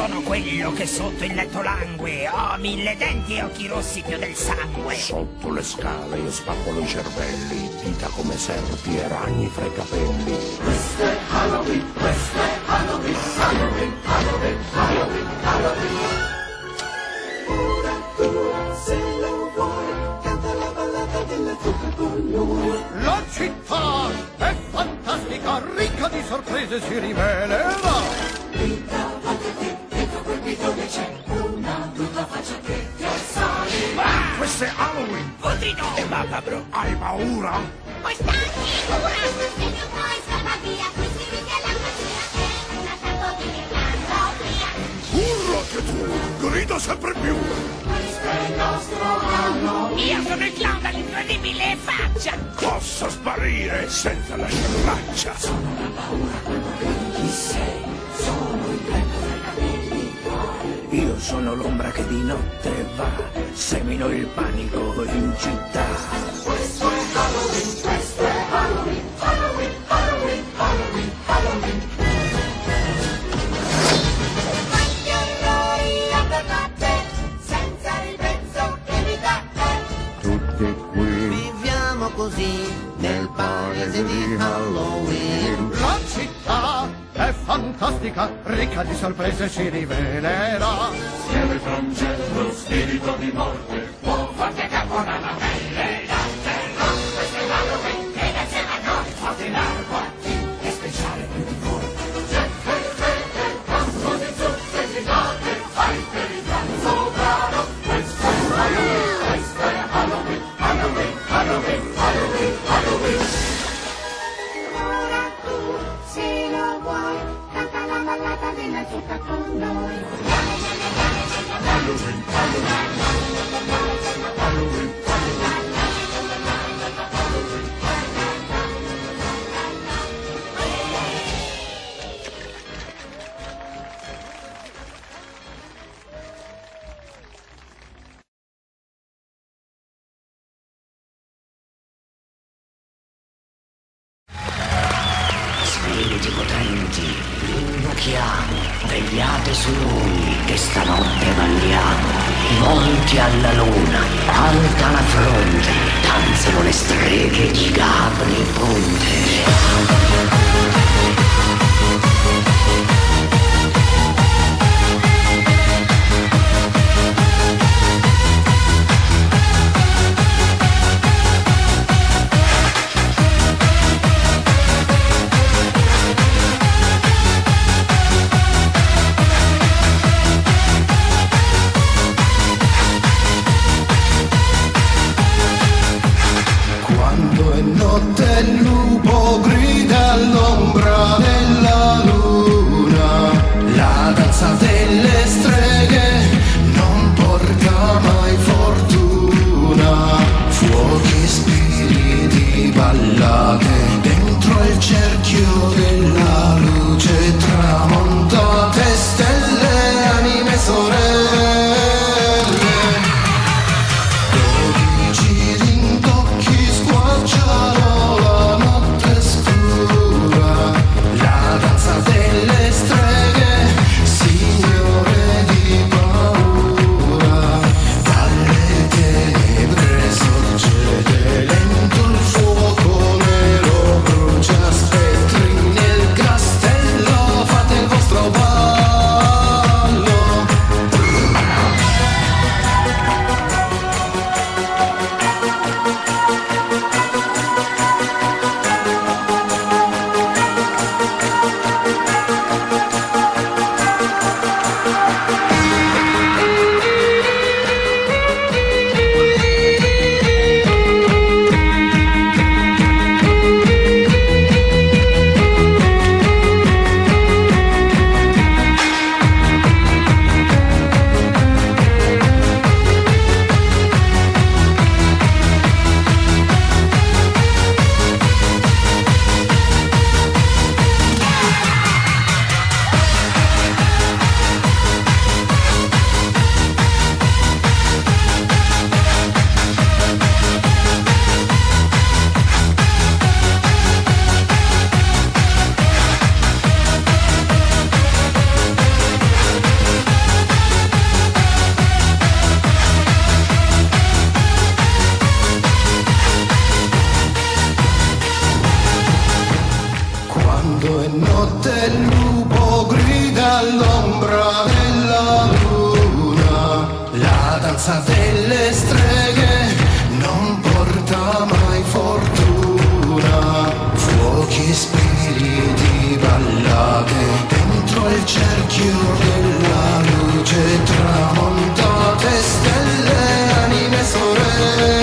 sono quello che sotto il letto langue. Ho 1000 denti e occhi rossi più del sangue. Sotto le scale io spappolo i cervelli, dita come serpi e ragni fra i capelli. Questo è Halloween, questo è Halloween, Halloween, Halloween, Halloween, Halloween. Ora tu, se lo vuoi, canta la ballata della zucca con noi. La città è fantastica, ricca di sorprese, si rivelerà. Dentro quel bidone c'è una brutta faccia che ti assali. Questo è Halloween! Potrino e macabro. Hai paura? Puoi starti ora, se non vuoi scappa via, qui si rischia la magia, è una tanto di via. Urla che tu! Grida sempre più! Questo è il nostro Halloween. Io sono il clown dall'incredibile faccia. Posso sparire senza lasciare traccia! Sono la paura quando vedi chi sei. Sono il vento dai capelli tuoi. Io sono l'ombra che di notte va, semino il panico in città. Questo è Halloween, questo è Halloween, Halloween, Halloween, Halloween, Halloween. Quanti orrori a notte, senza il pezzo che mi dà. Tutti qui Viviamo così nel paese di Halloween. La città è fantastica, ricca di sorprese, si rivelerà. Scheletro, lo spirito di morte può farti a capo una pelle da terra. Questo è Halloween che insieme a noi porti l'acqua è speciale più di voi. C'è il passo di zucche di notte, fai per il pranzo bravo. Questo è Halloween, questo è Halloween, Halloween, Halloween, Halloween, Halloween. Ora tu, se lo vuoi, canta la ballata della zucca con noi. Halloween, Halloween, Halloween, Halloween. Spiriti potenti, invochiamo, vegliate su noi che stanotte balliamo. Monti alla luna, alta la fronte, danzano le streghe di Gabri Ponte. Quando è notte il lupo grida all'ombra della luna. La danza delle streghe non porta mai fortuna. Fuochi, spiriti, ballate dentro il cerchio della luce tramontate. Stelle, anime, sorelle. Dodici rintocchi squarciano la Halloween.